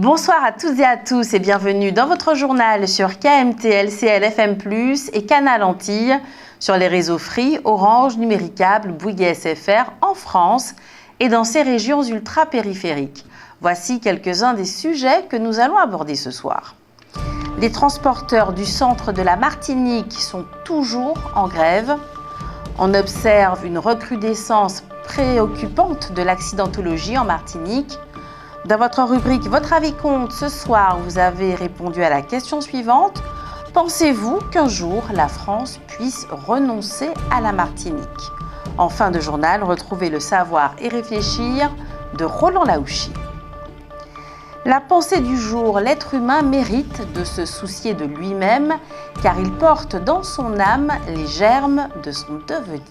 Bonsoir à toutes et à tous et bienvenue dans votre journal sur KMT, LCL, FM+, et Canal Antilles, sur les réseaux Free, Orange, Numéricable, Bouygues SFR en France et dans ces régions ultra-périphériques. Voici quelques-uns des sujets que nous allons aborder ce soir. Les transporteurs du centre de la Martinique sont toujours en grève. On observe une recrudescence préoccupante de l'accidentologie en Martinique. Dans votre rubrique Votre avis compte, ce soir, vous avez répondu à la question suivante. Pensez-vous qu'un jour, la France puisse renoncer à la Martinique? En fin de journal, retrouvez le savoir et réfléchir de Roland Laouchi. La pensée du jour, l'être humain mérite de se soucier de lui-même car il porte dans son âme les germes de son devenir.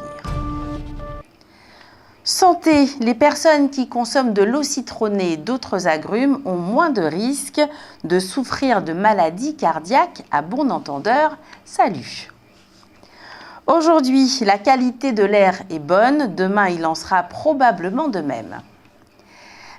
Santé, les personnes qui consomment de l'eau citronnée et d'autres agrumes ont moins de risques de souffrir de maladies cardiaques à bon entendeur. Salut! Aujourd'hui, la qualité de l'air est bonne, demain il en sera probablement de même.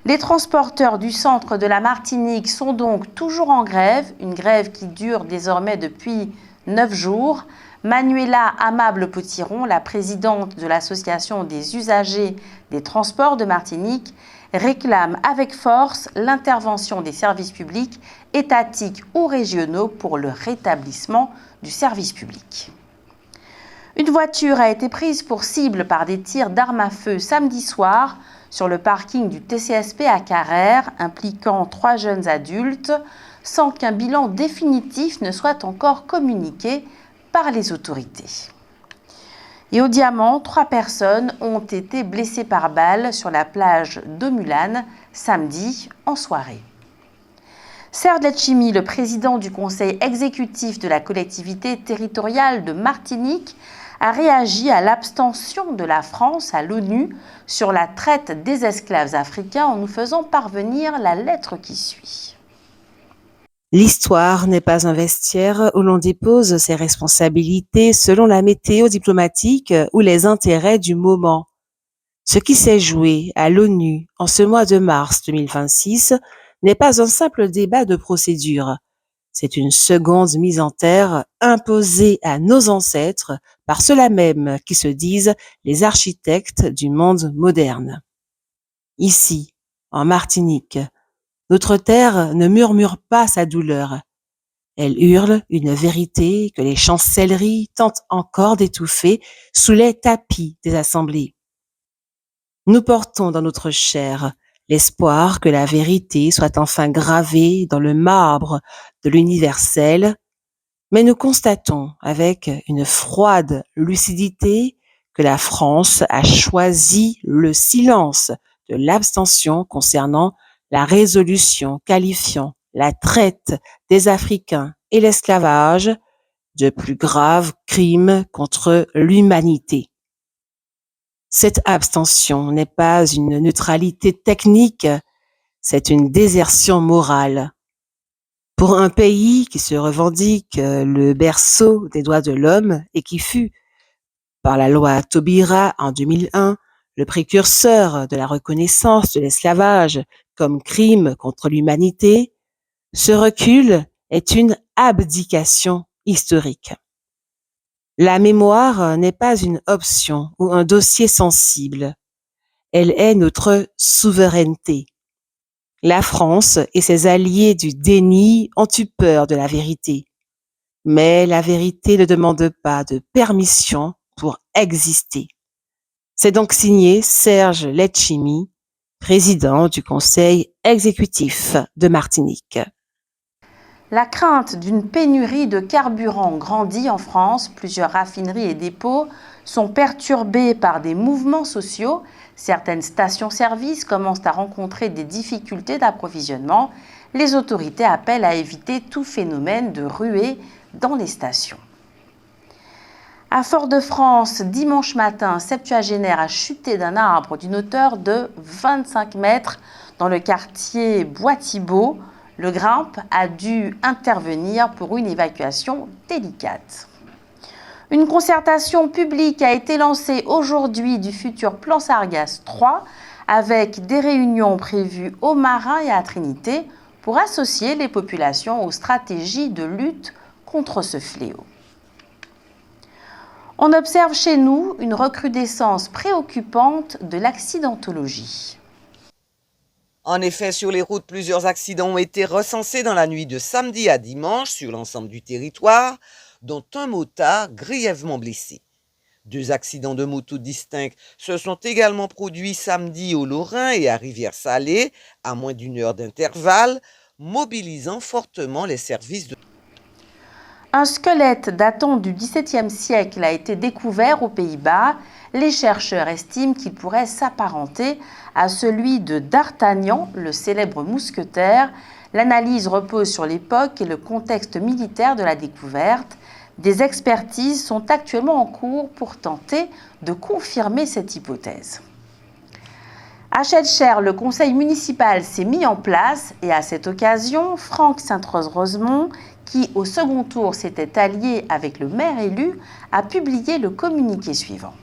Les transporteurs du centre de la Martinique sont donc toujours en grève, une grève qui dure désormais depuis 9 jours. Manuela Amable-Potiron, la présidente de l'Association des usagers des transports de Martinique, réclame avec force l'intervention des services publics, étatiques ou régionaux pour le rétablissement du service public. Une voiture a été prise pour cible par des tirs d'armes à feu samedi soir sur le parking du TCSP à Carrère, impliquant 3 jeunes adultes, sans qu'un bilan définitif ne soit encore communiqué par les autorités. Et au Diamant, 3 personnes ont été blessées par balle sur la plage d'Omulane samedi en soirée. Serge Letchimy, le président du conseil exécutif de la collectivité territoriale de Martinique, a réagi à l'abstention de la France à l'ONU sur la traite des esclaves africains en nous faisant parvenir la lettre qui suit. L'histoire n'est pas un vestiaire où l'on dépose ses responsabilités selon la météo diplomatique ou les intérêts du moment. Ce qui s'est joué à l'ONU en ce mois de mars 2026 n'est pas un simple débat de procédure. C'est une seconde mise en terre imposée à nos ancêtres par ceux-là même qui se disent les architectes du monde moderne. Ici, en Martinique, notre terre ne murmure pas sa douleur. Elle hurle une vérité que les chancelleries tentent encore d'étouffer sous les tapis des assemblées. Nous portons dans notre chair l'espoir que la vérité soit enfin gravée dans le marbre de l'universel, mais nous constatons avec une froide lucidité que la France a choisi le silence de l'abstention concernant la résolution qualifiant la traite des Africains et l'esclavage de plus graves crimes contre l'humanité. Cette abstention n'est pas une neutralité technique, c'est une désertion morale. Pour un pays qui se revendique le berceau des droits de l'homme et qui fut, par la loi Taubira en 2001, le précurseur de la reconnaissance de l'esclavage comme crime contre l'humanité, ce recul est une abdication historique. La mémoire n'est pas une option ou un dossier sensible. Elle est notre souveraineté. La France et ses alliés du déni ont eu peur de la vérité. Mais la vérité ne demande pas de permission pour exister. C'est donc signé Serge Letchimy, président du conseil exécutif de Martinique. La crainte d'une pénurie de carburant grandit en France. Plusieurs raffineries et dépôts sont perturbés par des mouvements sociaux. Certaines stations-service commencent à rencontrer des difficultés d'approvisionnement. Les autorités appellent à éviter tout phénomène de ruée dans les stations. À Fort-de-France, dimanche matin, un septuagénaire a chuté d'un arbre d'une hauteur de 25 mètres dans le quartier Bois-Thibault. Le grimpe a dû intervenir pour une évacuation délicate. Une concertation publique a été lancée aujourd'hui du futur plan Sargasses 3 avec des réunions prévues au Marin et à Trinité pour associer les populations aux stratégies de lutte contre ce fléau. On observe chez nous une recrudescence préoccupante de l'accidentologie. En effet, sur les routes, plusieurs accidents ont été recensés dans la nuit de samedi à dimanche sur l'ensemble du territoire, dont un motard grièvement blessé. 2 accidents de moto distincts se sont également produits samedi au Lorrain et à Rivière-Salée, à moins d'1 heure d'intervalle, mobilisant fortement les services de... Un squelette datant du XVIIe siècle a été découvert aux Pays-Bas. Les chercheurs estiment qu'il pourrait s'apparenter à celui de D'Artagnan, le célèbre mousquetaire. L'analyse repose sur l'époque et le contexte militaire de la découverte. Des expertises sont actuellement en cours pour tenter de confirmer cette hypothèse. À Schœlcher, le conseil municipal s'est mis en place et à cette occasion, Franck Sainte-Rose-Rosemont, qui au second tour s'était allié avec le maire élu, a publié le communiqué suivant.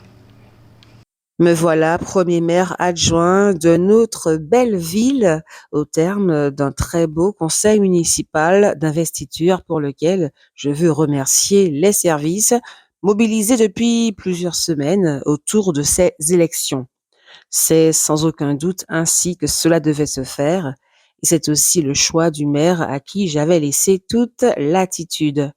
Me voilà premier maire adjoint de notre belle ville au terme d'un très beau conseil municipal d'investiture pour lequel je veux remercier les services mobilisés depuis plusieurs semaines autour de ces élections. C'est sans aucun doute ainsi que cela devait se faire et c'est aussi le choix du maire à qui j'avais laissé toute latitude.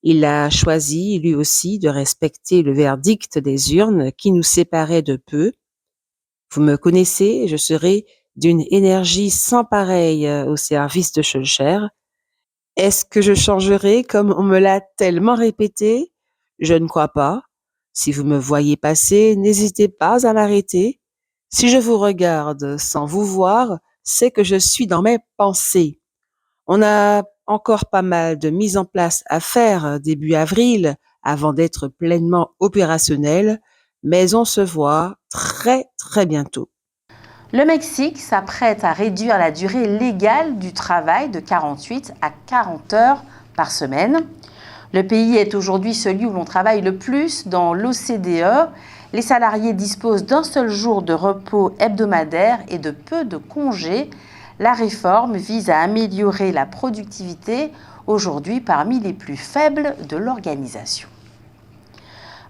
Il a choisi, lui aussi, de respecter le verdict des urnes qui nous séparait de peu. Vous me connaissez, je serai d'une énergie sans pareille au service de Schœlcher. Est-ce que je changerai comme on me l'a tellement répété? Je ne crois pas. Si vous me voyez passer, n'hésitez pas à m'arrêter. Si je vous regarde sans vous voir, c'est que je suis dans mes pensées. On a encore pas mal de mise en place à faire début avril avant d'être pleinement opérationnel, mais on se voit très très bientôt. Le Mexique s'apprête à réduire la durée légale du travail de 48 à 40 heures par semaine. Le pays est aujourd'hui celui où l'on travaille le plus dans l'OCDE. Les salariés disposent d'un seul jour de repos hebdomadaire et de peu de congés. La réforme vise à améliorer la productivité, aujourd'hui parmi les plus faibles de l'organisation.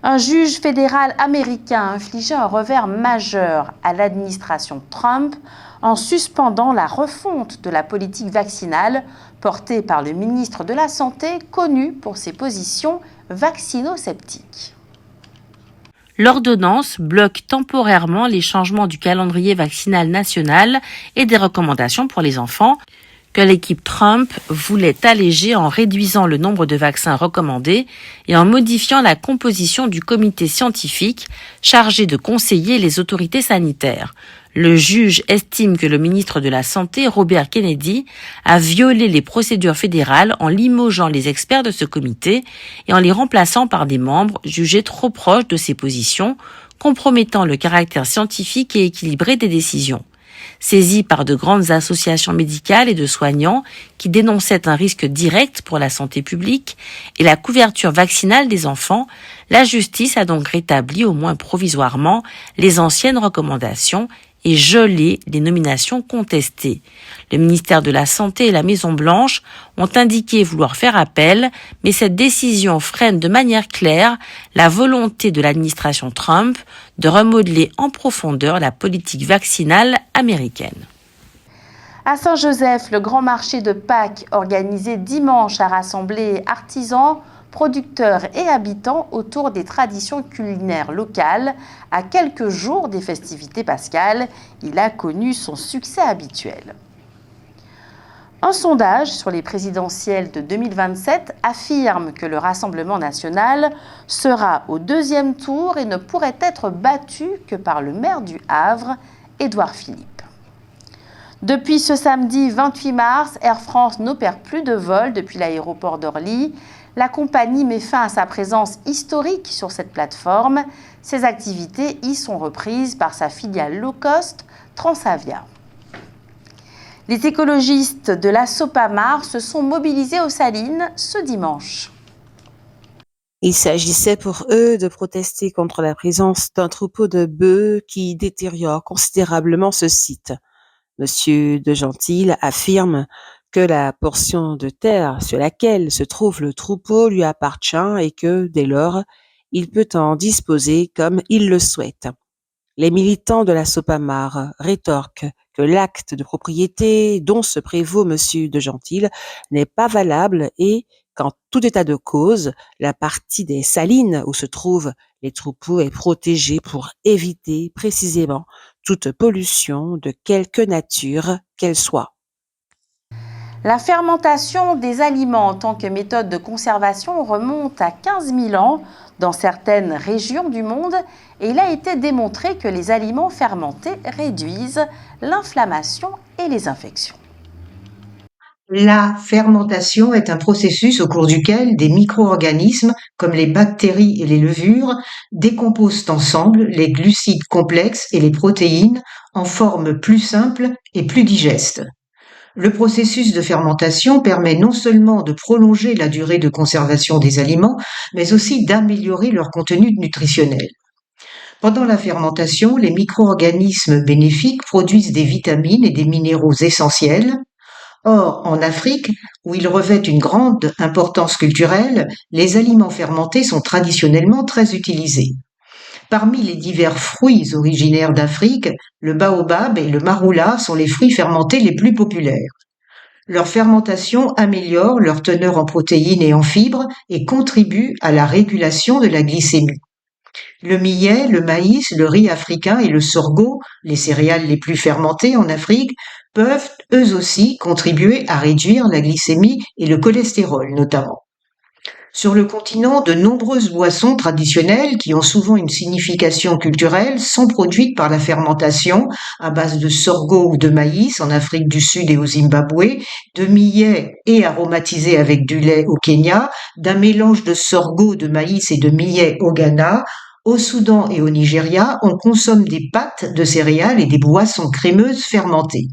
Un juge fédéral américain a infligé un revers majeur à l'administration Trump en suspendant la refonte de la politique vaccinale portée par le ministre de la Santé, connu pour ses positions vaccino-sceptiques. L'ordonnance bloque temporairement les changements du calendrier vaccinal national et des recommandations pour les enfants que l'équipe Trump voulait alléger en réduisant le nombre de vaccins recommandés et en modifiant la composition du comité scientifique chargé de conseiller les autorités sanitaires. Le juge estime que le ministre de la Santé, Robert Kennedy, a violé les procédures fédérales en limogeant les experts de ce comité et en les remplaçant par des membres jugés trop proches de ses positions, compromettant le caractère scientifique et équilibré des décisions. Saisie par de grandes associations médicales et de soignants qui dénonçaient un risque direct pour la santé publique et la couverture vaccinale des enfants, la justice a donc rétabli au moins provisoirement les anciennes recommandations et gelé les nominations contestées. Le ministère de la Santé et la Maison-Blanche ont indiqué vouloir faire appel, mais cette décision freine de manière claire la volonté de l'administration Trump de remodeler en profondeur la politique vaccinale américaine. À Saint-Joseph, le grand marché de Pâques organisé dimanche a rassemblé artisans, producteurs et habitants autour des traditions culinaires locales. À quelques jours des festivités pascales, il a connu son succès habituel. Un sondage sur les présidentielles de 2027 affirme que le Rassemblement national sera au deuxième tour et ne pourrait être battu que par le maire du Havre, Édouard Philippe. Depuis ce samedi 28 mars, Air France n'opère plus de vols depuis l'aéroport d'Orly. La compagnie met fin à sa présence historique sur cette plateforme. Ses activités y sont reprises par sa filiale low cost Transavia. Les écologistes de la Sopamar se sont mobilisés aux Salines ce dimanche. Il s'agissait pour eux de protester contre la présence d'un troupeau de bœufs qui détériore considérablement ce site. Monsieur De Gentil affirme que la portion de terre sur laquelle se trouve le troupeau lui appartient et que, dès lors, il peut en disposer comme il le souhaite. Les militants de la Sopamar rétorquent que l'acte de propriété dont se prévaut Monsieur de Gentil n'est pas valable et qu'en tout état de cause, la partie des salines où se trouvent les troupeaux est protégée pour éviter précisément toute pollution de quelque nature qu'elle soit. La fermentation des aliments en tant que méthode de conservation remonte à 15 000 ans dans certaines régions du monde et il a été démontré que les aliments fermentés réduisent l'inflammation et les infections. La fermentation est un processus au cours duquel des micro-organismes, comme les bactéries et les levures, décomposent ensemble les glucides complexes et les protéines en forme plus simple et plus digeste. Le processus de fermentation permet non seulement de prolonger la durée de conservation des aliments, mais aussi d'améliorer leur contenu nutritionnel. Pendant la fermentation, les micro-organismes bénéfiques produisent des vitamines et des minéraux essentiels. Or, en Afrique, où ils revêtent une grande importance culturelle, les aliments fermentés sont traditionnellement très utilisés. Parmi les divers fruits originaires d'Afrique, le baobab et le maroula sont les fruits fermentés les plus populaires. Leur fermentation améliore leur teneur en protéines et en fibres et contribue à la régulation de la glycémie. Le millet, le maïs, le riz africain et le sorgho, les céréales les plus fermentées en Afrique, peuvent eux aussi contribuer à réduire la glycémie et le cholestérol notamment. Sur le continent, de nombreuses boissons traditionnelles qui ont souvent une signification culturelle sont produites par la fermentation à base de sorgho ou de maïs en Afrique du Sud et au Zimbabwe, de millet et aromatisé avec du lait au Kenya, d'un mélange de sorgho, de maïs et de millet au Ghana. Au Soudan et au Nigeria, on consomme des pâtes de céréales et des boissons crémeuses fermentées.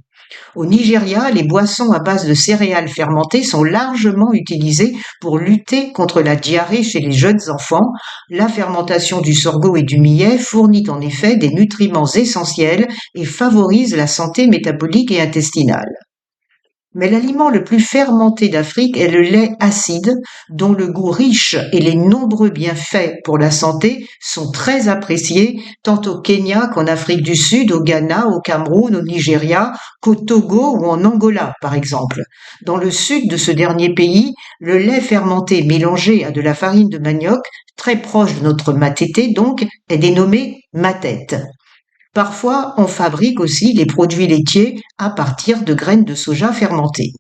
Au Nigeria, les boissons à base de céréales fermentées sont largement utilisées pour lutter contre la diarrhée chez les jeunes enfants. La fermentation du sorgho et du millet fournit en effet des nutriments essentiels et favorise la santé métabolique et intestinale. Mais l'aliment le plus fermenté d'Afrique est le lait acide, dont le goût riche et les nombreux bienfaits pour la santé sont très appréciés, tant au Kenya qu'en Afrique du Sud, au Ghana, au Cameroun, au Nigeria, qu'au Togo ou en Angola, par exemple. Dans le sud de ce dernier pays, le lait fermenté mélangé à de la farine de manioc, très proche de notre matete donc, est dénommé matete. Parfois, on fabrique aussi les produits laitiers à partir de graines de soja fermentées.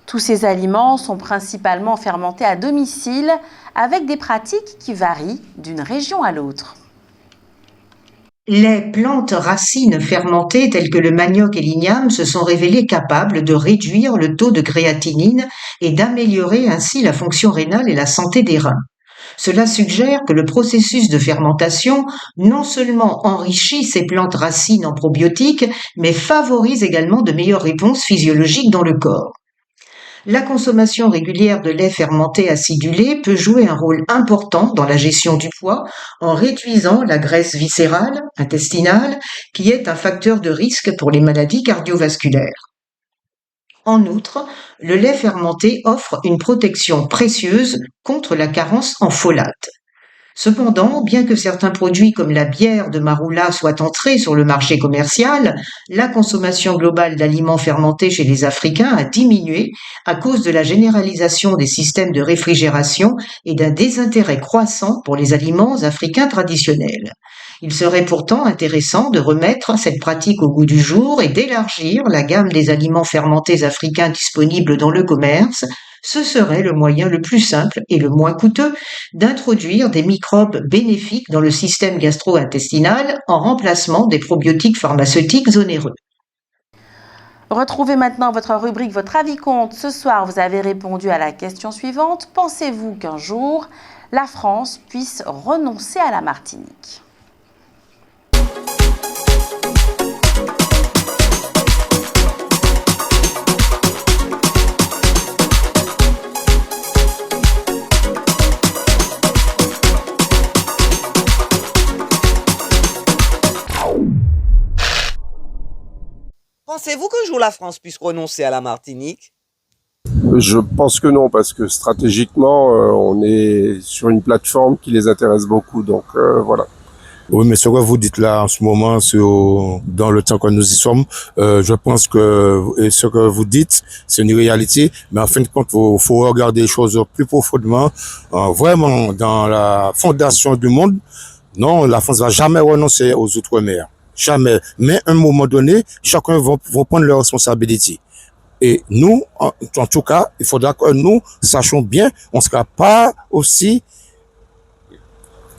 Tous ces aliments sont principalement fermentés à domicile avec des pratiques qui varient d'une région à l'autre. Les plantes racines fermentées telles que le manioc et l'igname se sont révélées capables de réduire le taux de créatinine et d'améliorer ainsi la fonction rénale et la santé des reins. Cela suggère que le processus de fermentation non seulement enrichit ces plantes racines en probiotiques, mais favorise également de meilleures réponses physiologiques dans le corps. La consommation régulière de lait fermenté acidulé peut jouer un rôle important dans la gestion du poids en réduisant la graisse viscérale, intestinale, qui est un facteur de risque pour les maladies cardiovasculaires. En outre, le lait fermenté offre une protection précieuse contre la carence en folate. Cependant, bien que certains produits comme la bière de Maroula soient entrés sur le marché commercial, la consommation globale d'aliments fermentés chez les Africains a diminué à cause de la généralisation des systèmes de réfrigération et d'un désintérêt croissant pour les aliments africains traditionnels. Il serait pourtant intéressant de remettre cette pratique au goût du jour et d'élargir la gamme des aliments fermentés africains disponibles dans le commerce. Ce serait le moyen le plus simple et le moins coûteux d'introduire des microbes bénéfiques dans le système gastro-intestinal en remplacement des probiotiques pharmaceutiques onéreux. Retrouvez maintenant votre rubrique Votre avis compte. Ce soir, vous avez répondu à la question suivante. Pensez-vous qu'un jour, la France puisse renoncer à la Martinique ? Pensez-vous qu'un jour la France puisse renoncer à la Martinique? Je pense que non, parce que stratégiquement, on est sur une plateforme qui les intéresse beaucoup. Donc voilà. Oui, mais ce que vous dites là en ce moment, dans le temps que nous y sommes, je pense que ce que vous dites, c'est une réalité. Mais en fin de compte, faut regarder les choses plus profondément. Vraiment, dans la fondation du monde, non, la France va jamais renoncer aux Outre-mer. Jamais. Mais à un moment donné, chacun va prendre leurs responsabilités. Et nous, en tout cas, il faudra que nous sachions bien, on ne sera pas aussi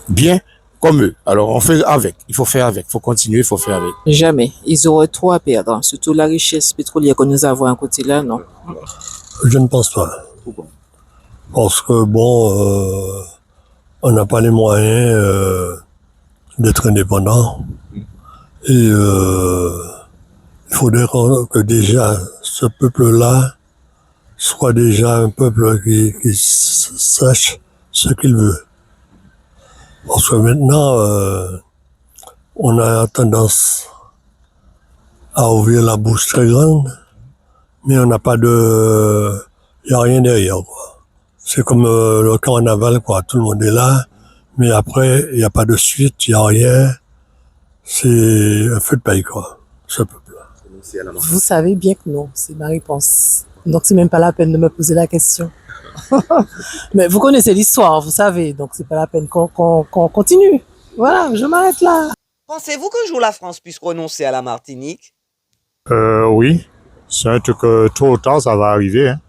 bien comme eux. Alors, on fait avec. Il faut faire avec. Il faut continuer, il faut faire avec. Jamais. Ils auraient trop à perdre. Surtout la richesse pétrolière que nous avons à côté là, non. Je ne pense pas. Pourquoi? Parce que on n'a pas les moyens d'être indépendant. Et il faudrait que déjà ce peuple-là soit déjà un peuple qui sache ce qu'il veut. Parce que maintenant, on a tendance à ouvrir la bouche très grande, mais on n'a pas il n'y a rien derrière, quoi. C'est comme le carnaval, quoi. Tout le monde est là, mais après, il n'y a pas de suite, il n'y a rien. C'est un feu de paille, quoi, ce peuple. Vous savez bien que non, c'est ma réponse. Donc c'est même pas la peine de me poser la question. Mais vous connaissez l'histoire, vous savez, donc c'est pas la peine qu'on continue. Voilà, je m'arrête là. Pensez-vous qu'un jour la France puisse renoncer à la Martinique? Oui, c'est un truc que tôt ou tard ça va arriver, hein,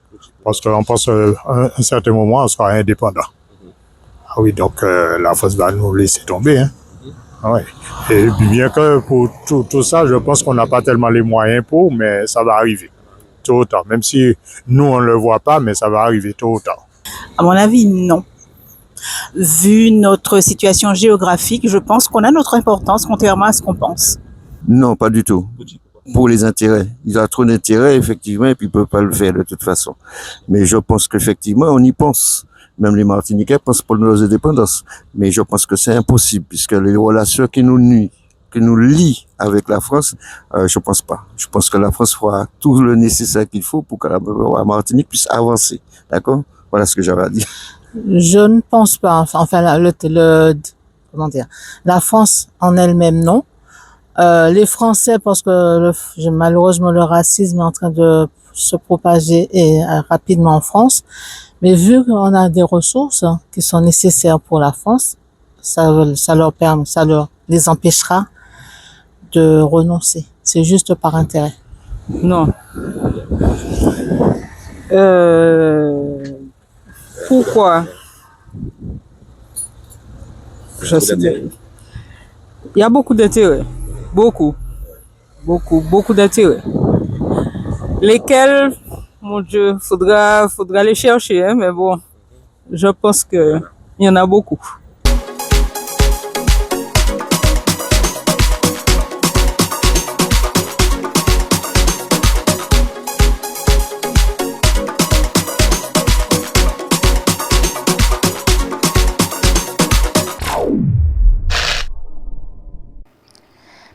parce qu'on pense qu'à un certain moment on sera indépendant. Ah oui, donc la France va nous laisser tomber, hein. Ouais. Et bien que pour tout ça, je pense qu'on n'a pas tellement les moyens mais ça va arriver tôt ou tard. Même si nous on ne le voit pas, mais ça va arriver tôt ou tard. À mon avis, non. Vu notre situation géographique, je pense qu'on a notre importance contrairement à ce qu'on pense. Non, pas du tout. Pour les intérêts. Il a trop d'intérêts, effectivement, et puis il peut pas le faire de toute façon. Mais je pense qu'effectivement, on y pense. Même les Martiniquais pensent pour nos indépendances. Mais je pense que c'est impossible, puisque les relations qui nous lient avec la France, je pense pas. Je pense que la France fera tout le nécessaire qu'il faut pour que la Martinique puisse avancer. D'accord? Voilà ce que j'avais à dire. Je ne pense pas. Enfin, comment dire, la France en elle-même, non. Les Français, parce que malheureusement le racisme est en train de se propager rapidement en France. Mais vu qu'on a des ressources qui sont nécessaires pour la France, ça les empêchera de renoncer. C'est juste par intérêt. Non. Pourquoi? Je sais pas. Il y a beaucoup d'intérêts. Beaucoup d'intérêts. Lesquels, mon Dieu, faudra les chercher, hein, mais bon, je pense que il y en a beaucoup.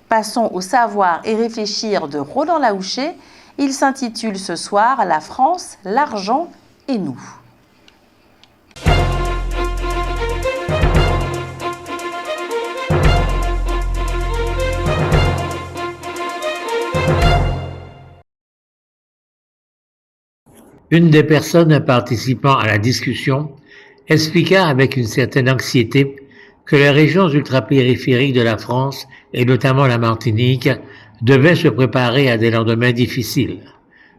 Passons au savoir et réfléchir de Roland Laouché. Il s'intitule ce soir « La France, l'argent et nous ». Une des personnes participant à la discussion expliqua avec une certaine anxiété que les régions ultrapériphériques de la France, et notamment la Martinique, devaient se préparer à des lendemains difficiles.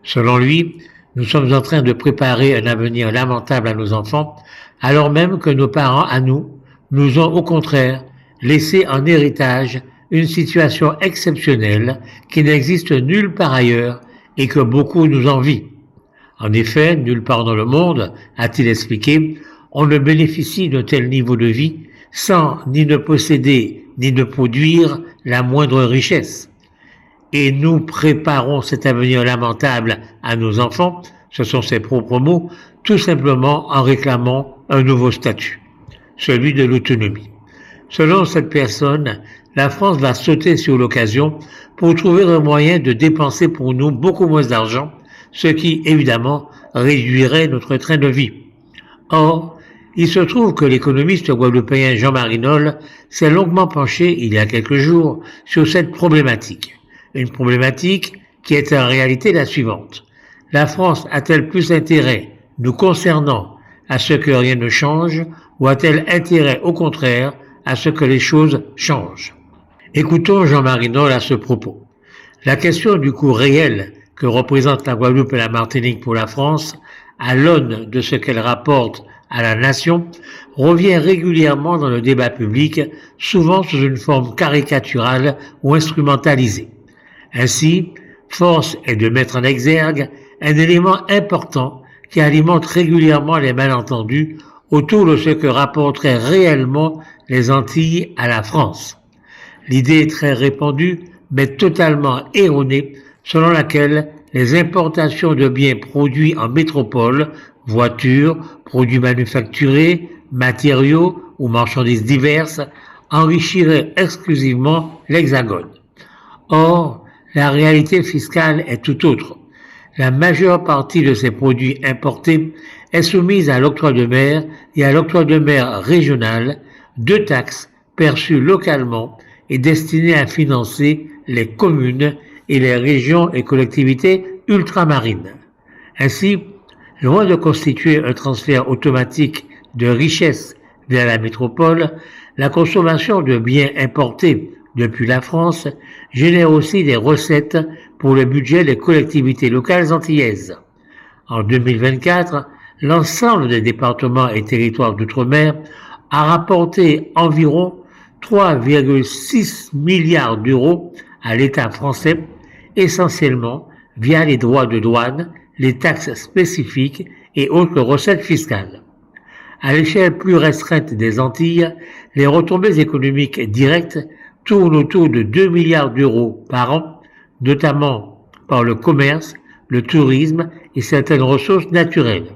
Selon lui, nous sommes en train de préparer un avenir lamentable à nos enfants, alors même que nos parents, à nous ont au contraire laissé en héritage une situation exceptionnelle qui n'existe nulle part ailleurs et que beaucoup nous envient. En effet, nulle part dans le monde, a-t-il expliqué, on ne bénéficie d'un tel niveau de vie sans ni ne posséder ni ne produire la moindre richesse. Et nous préparons cet avenir lamentable à nos enfants, ce sont ses propres mots, tout simplement en réclamant un nouveau statut, celui de l'autonomie. Selon cette personne, la France va sauter sur l'occasion pour trouver un moyen de dépenser pour nous beaucoup moins d'argent, ce qui, évidemment, réduirait notre train de vie. Or, il se trouve que l'économiste guadeloupéen Jean Marinol s'est longuement penché il y a quelques jours sur cette problématique. Une problématique qui est en réalité la suivante. La France a-t-elle plus intérêt, nous concernant, à ce que rien ne change, ou a-t-elle intérêt, au contraire, à ce que les choses changent? Écoutons Jean Marinol à ce propos. La question du coût réel que représentent la Guadeloupe et la Martinique pour la France, à l'aune de ce qu'elle rapporte à la nation, revient régulièrement dans le débat public, souvent sous une forme caricaturale ou instrumentalisée. Ainsi, force est de mettre en exergue un élément important qui alimente régulièrement les malentendus autour de ce que rapporteraient réellement les Antilles à la France. L'idée est très répandue, mais totalement erronée, selon laquelle les importations de biens produits en métropole, voitures, produits manufacturés, matériaux ou marchandises diverses, enrichiraient exclusivement l'Hexagone. Or, la réalité fiscale est tout autre. La majeure partie de ces produits importés est soumise à l'octroi de mer et à l'octroi de mer régional, deux taxes perçues localement et destinées à financer les communes et les régions et collectivités ultramarines. Ainsi, loin de constituer un transfert automatique de richesse vers la métropole, la consommation de biens importés depuis la France génère aussi des recettes pour le budget des collectivités locales antillaises. En 2024, l'ensemble des départements et territoires d'outre-mer a rapporté environ 3,6 milliards d'euros à l'État français, essentiellement via les droits de douane, les taxes spécifiques et autres recettes fiscales. À l'échelle plus restreinte des Antilles, les retombées économiques directes tournent autour de 2 milliards d'euros par an, notamment par le commerce, le tourisme et certaines ressources naturelles.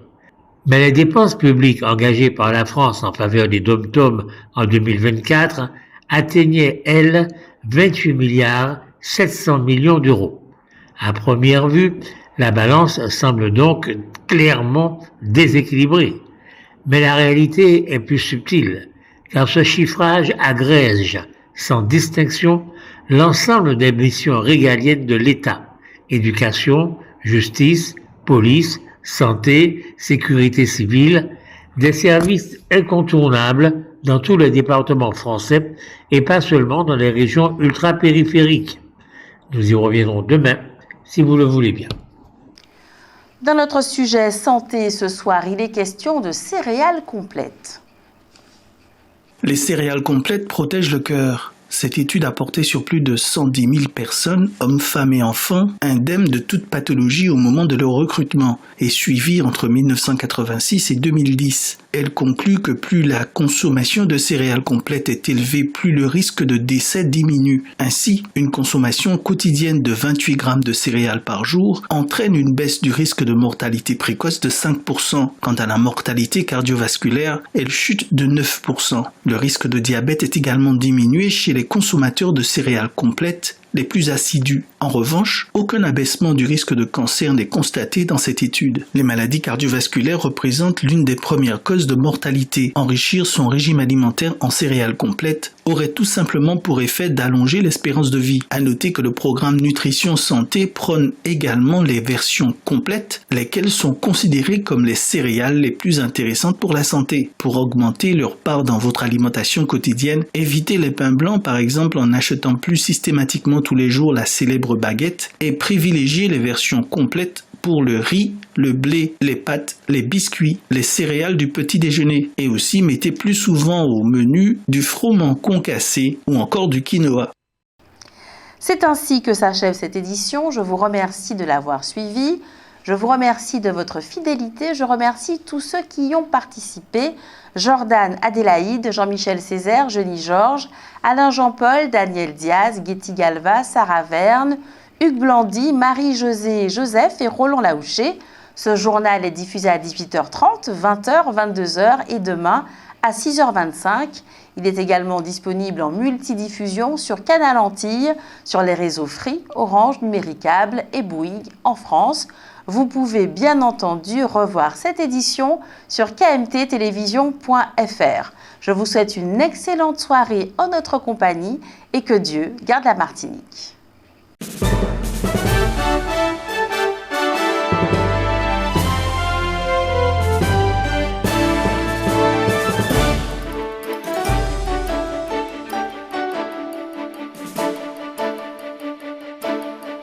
Mais les dépenses publiques engagées par la France en faveur des DOM-TOM en 2024 atteignaient, elles, 28 milliards 700 millions d'euros. À première vue, la balance semble donc clairement déséquilibrée. Mais la réalité est plus subtile, car ce chiffrage agrège, sans distinction, l'ensemble des missions régaliennes de l'État: éducation, justice, police, santé, sécurité civile, des services incontournables dans tous les départements français et pas seulement dans les régions ultra-périphériques. Nous y reviendrons demain, si vous le voulez bien. Dans notre sujet santé ce soir, il est question de céréales complètes. Les céréales complètes protègent le cœur. Cette étude a porté sur plus de 110 000 personnes, hommes, femmes et enfants, indemnes de toute pathologie au moment de leur recrutement et suivies entre 1986 et 2010. Elle conclut que plus la consommation de céréales complètes est élevée, plus le risque de décès diminue. Ainsi, une consommation quotidienne de 28 grammes de céréales par jour entraîne une baisse du risque de mortalité précoce de 5%. Quant à la mortalité cardiovasculaire, elle chute de 9%. Le risque de diabète est également diminué chez les consommateurs de céréales complètes les plus assidus. En revanche, aucun abaissement du risque de cancer n'est constaté dans cette étude. Les maladies cardiovasculaires représentent l'une des premières causes de mortalité. Enrichir son régime alimentaire en céréales complètes aurait tout simplement pour effet d'allonger l'espérance de vie. À noter que le programme Nutrition Santé prône également les versions complètes, lesquelles sont considérées comme les céréales les plus intéressantes pour la santé. Pour augmenter leur part dans votre alimentation quotidienne, évitez les pains blancs par exemple en achetant plus systématiquement tous les jours la célèbre baguette et privilégiez les versions complètes pour le riz, le blé, les pâtes, les biscuits, les céréales du petit déjeuner. Et aussi mettez plus souvent au menu du froment concassé ou encore du quinoa. C'est ainsi que s'achève cette édition. Je vous remercie de l'avoir suivi. Je vous remercie de votre fidélité. Je remercie tous ceux qui y ont participé. Jordan Adélaïde, Jean-Michel Césaire, Jenny Georges, Alain Jean-Paul, Daniel Diaz, Getty Galva, Sarah Verne, Hugues Blandy, Marie-Josée Joseph et Roland Laouché. Ce journal est diffusé à 18h30, 20h, 22h et demain à 6h25. Il est également disponible en multidiffusion sur Canal Antilles, sur les réseaux Free, Orange, Numéricable et Bouygues en France. Vous pouvez bien entendu revoir cette édition sur kmttelevision.fr. Je vous souhaite une excellente soirée en notre compagnie et que Dieu garde la Martinique.